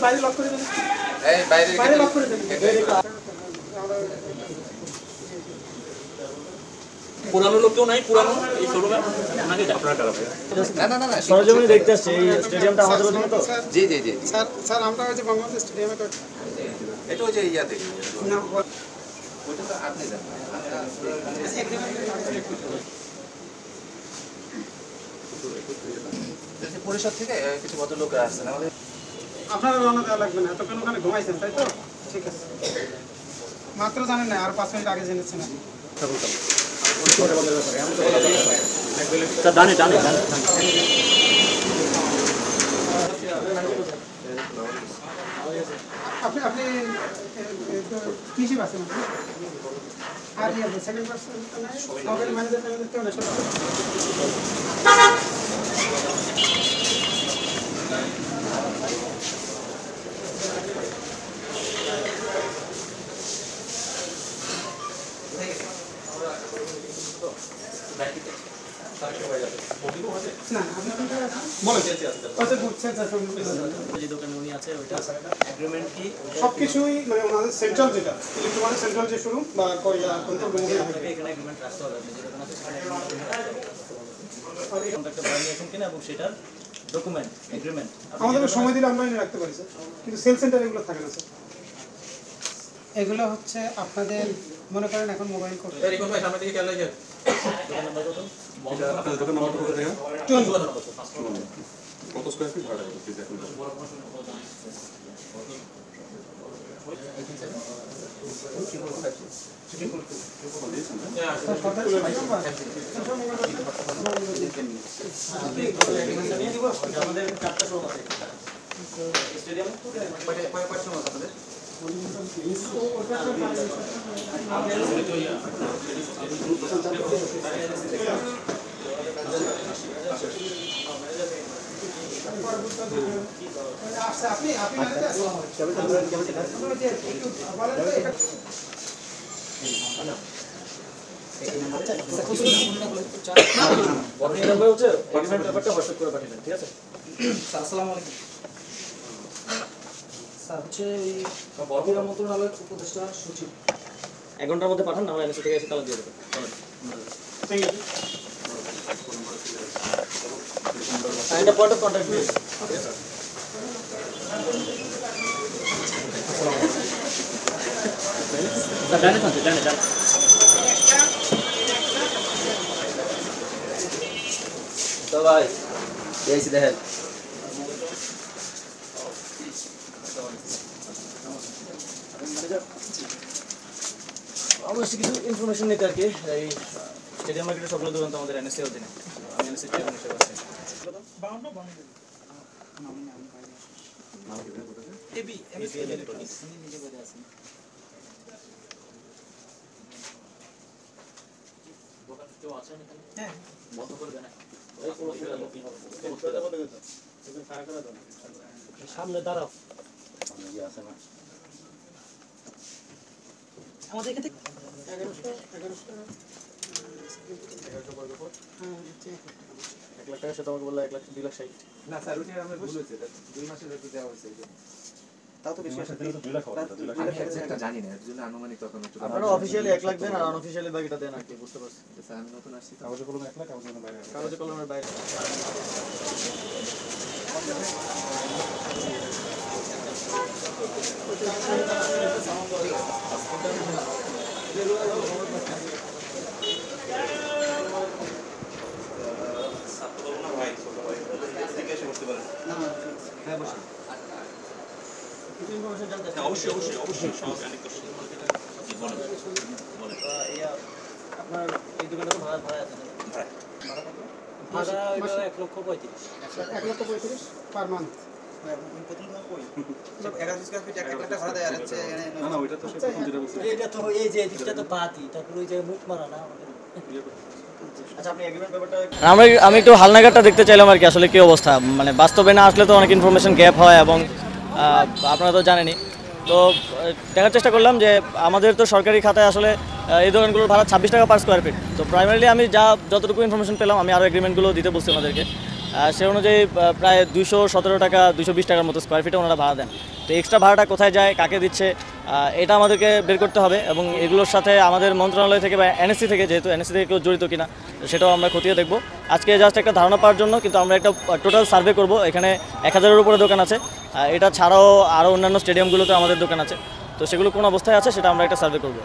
বাইরে লক করে দেন, এই বাইরে লক করে দেন। পুরানো লোক কেউ নাই, পুরানো এই শোরুমে আপনাকে আপনার টাকা ভাই না সরজমিনে দেখতে আসছে এই স্টেডিয়ামটা আমাদের জন্য তো। জি স্যার আমরা ওই যে বাংলাদেশ স্টেডিয়ামে এটা ওই যে ইয়াতে না ওটা তো আপনি জানেন পরিষদ থেকে কিছু ভদ্রলোক আসছেন আমাদের। আপনারা রওনা দেওয়া লাগবে না, এতক্ষণ ওখানে ঘুমাইছেন তাই তো? ঠিক আছে, মাত্র জানেন না, আর 5 মিনিট আগে জেনেছেন। ডানে ডানে আপনি আপনি কৃষি আছেন আর সেকেন্ড পার্সন মোবাইল ম্যানেজার কেউ না? সবকিছুই মানে ওনাদের সেন্ট্রাল যেটা ইলেকট্রনিক সেন্ট্রাল যে শোরুম বা কয়লা কন্ট্রোল রুম এখানে এগ্রিমেন্ট রাখতে হবে আপনি যেটা আছে সেখানে কন্ট্রাক্টর বানিয়েছেন কিনা এবং সেটার ডকুমেন্ট এগ্রিমেন্ট আমাদের সময় দিলে আমরা এনে রাখতে পারি স্যার, কিন্তু সেল সেন্টার এগুলো থাকে না স্যার। এগুলো হচ্ছে আপনাদের মনে করেন এখন মোবাইল কোড এই কোন ভাই সামনে থেকে খেলা যায় দোকান নাম্বার কত? আপনাদের দোকান নাম্বার কত জায়গা? 12 কত স্কয়ার ফিট ভাড়া প্লিজ এখন? আমাদের 4টা শোরুম আছে স্টেডিয়াম কয় পার্সেন্ট আছে আপনাদের? ঠিক আছে। আসসালামু আলাইকুম স্যার, হচ্ছে এই বহিরা মন্ত্রণালয়ের উপদেষ্টা সচিব 1 ঘন্টার মধ্যে পাঠান, আমরা এনএসসি থেকে এসে তালা দিয়ে দেবো। এটা পয়েন্ট অফ কন্ট্যাক্ট দিয়ে জানে জানে জানে জানে তো ভাই এই দেখেন আমরা কিছু ইনফরমেশন নিতে আর কি। এই স্টেডিয়াম মার্কেটের সবগুলো দোকান তো আমাদের এনএসসি অধীনে, আমি এনএসসি চেয়ারম্যান হিসেবে আছি। সামনে দাঁড়াও আমাদের এখানে 1100 1 লাখ টাকা সেটা আমাকে বললো 1 লাখ 2 লাখ 60 না স্যার ওটা আমরা ভুল হয়েছে, 2 মাসের বেতন দেওয়া হয়েছে। তাও তো বেশি আসে 2 লাখ হবে, 2 লাখ এটা জানি না, এর জন্য আনুমানিক তখন একটু আপনারা অফিশিয়ালি 1 লাখ দেন আর আনঅফিশিয়ালি বাকিটা দেন আর কি, বুঝতে পারছেন? স্যার আমি নতুন আসছি তো। কাগজে কলমে 1 লাখ, কাগজে কলমে বাইরে 1 লাখ। কাগজে কলমের বাইরে অবশ্যই অবশ্যই অবশ্যই আপনার এই দোকানটা তো ভাড়া আছে ভাড়া 1,35,000 1,35,000 পার মান্থ। না না ওইটা তো সে প্রথম যেটা বলছে এটা তো এই যে এদিকটা তো পাতি, তারপর ওই যে মুখ মারা না আমাদের। আচ্ছা আপনি এগ্রিমেন্ট ব্যাপারটা আমি একটু হালনাগাদটা দেখতে চাইলাম আর কি, আসলে কি অবস্থা, মানে বাস্তবে না আসলে তো অনেক ইনফরমেশন গ্যাপ হয় এবং আপনারা তো জানেনই। তো দেখার চেষ্টা করলাম যে আমাদের তো সরকারি খাতায় আসলে এই দোকানগুলোর ভাড়া 26 টাকা পার স্কোয়ার ফিট। তো প্রাইমারিলি আমি যতটুকু ইনফরমেশন পেলাম, আমি আরও এগ্রিমেন্টগুলো দিতে বলছি ওনাদেরকে, সে অনুযায়ী প্রায় 217 টাকা 220 টাকার মতো স্কোয়ার ফিটে ওনারা ভাড়া দেন। তো এক্সট্রা ভাড়াটা কোথায় যায়, কাকে দিচ্ছে, এটা আমাদেরকে বের করতে হবে, এবং এগুলোর সাথে আমাদের মন্ত্রণালয় থেকে বা এনএসসি থেকে, যেহেতু এনএসসি থেকে কেউ জড়িত কিনা সেটাও আমরা খতিয়ে দেখব। আজকে জাস্ট একটা ধারণা পাওয়ার জন্য, কিন্তু আমরা একটা টোটাল সার্ভে করব। এখানে 1000-এর উপরে দোকান আছে, এটা ছাড়াও আরও অন্যান্য স্টেডিয়ামগুলোতে আমাদের দোকান আছে, তো সেগুলো কোন অবস্থায় আছে সেটা আমরা একটা সার্ভে করব।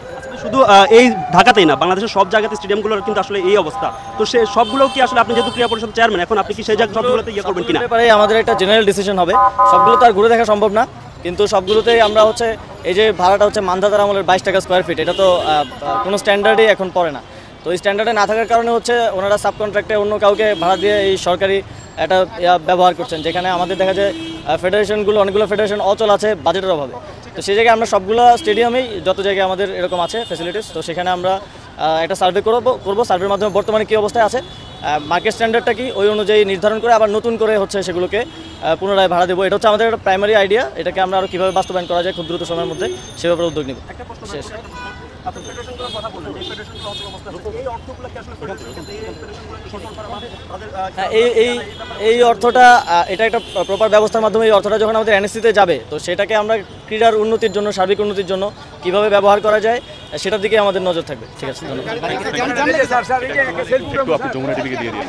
শুধু এই ঢাকাতেই না, বাংলাদেশের সব জায়গাতে স্টেডিয়ামগুলোর কিন্তু আসলে এই অবস্থা। তো সে সবগুলো কি আসলে আপনি যেহেতু ক্রীড়া পরিষদ চেয়ারম্যান, এখন আপনি কি সেই জায়গা সবগুলোতে ইয়ে করবেন কিনা? ব্যাপারে আমাদের একটা জেনারেল ডিসিশন হবে। সবগুলো তো আর ঘুরে দেখা সম্ভব না, কিন্তু সবগুলোতেই আমরা হচ্ছে এই যে ভাড়াটা হচ্ছে মান্ধাতার আমলের 22 টাকা স্কোয়ার ফিট, এটা তো কোনো স্ট্যান্ডার্ডই এখন পড়ে না। তো এই স্ট্যান্ডার্ডে না থাকার কারণে হচ্ছে ওনারা সাব কন্ট্রাক্টে অন্য কাউকে ভাড়া দিয়ে এই সরকারি একটা ব্যবহার করছেন, যেখানে আমাদের দেখা যায় ফেডারেশনগুলো, অনেকগুলো ফেডারেশন অচল আছে বাজেটের অভাবে। তো সেই জায়গায় আমরা সবগুলো স্টেডিয়ামেই, যত জায়গায় আমাদের এরকম আছে ফ্যাসিলিটিস, তো সেখানে আমরা একটা সার্ভে করব। সার্ভের মাধ্যমে বর্তমানে কী অবস্থায় আছে, মার্কেট স্ট্যান্ডার্ডটা কি, ওই অনুযায়ী নির্ধারণ করে আবার নতুন করে হচ্ছে সেগুলোকে পুনরায় ভাড়া দেবো। এটা হচ্ছে আমাদের একটা প্রাইমারি আইডিয়া। এটাকে আমরা আরও কীভাবে বাস্তবায়ন করা যায় খুব দ্রুত সময়ের মধ্যে, সে ব্যাপারে উদ্যোগ নেব। শেষ। হ্যাঁ, এই অর্থটা, এটা একটা প্রপার ব্যবস্থার মাধ্যমে এই অর্থটা যখন আমাদের এনএসসিতে যাবে, তো সেটাকে আমরা ক্রীড়ার উন্নতির জন্য, সার্বিক উন্নতির জন্য কীভাবে ব্যবহার করা যায় সেটার দিকে আমাদের নজর থাকবে। ঠিক আছে, ধন্যবাদ। একটু আপনি যমুনা টিভিকে দিয়ে দিন।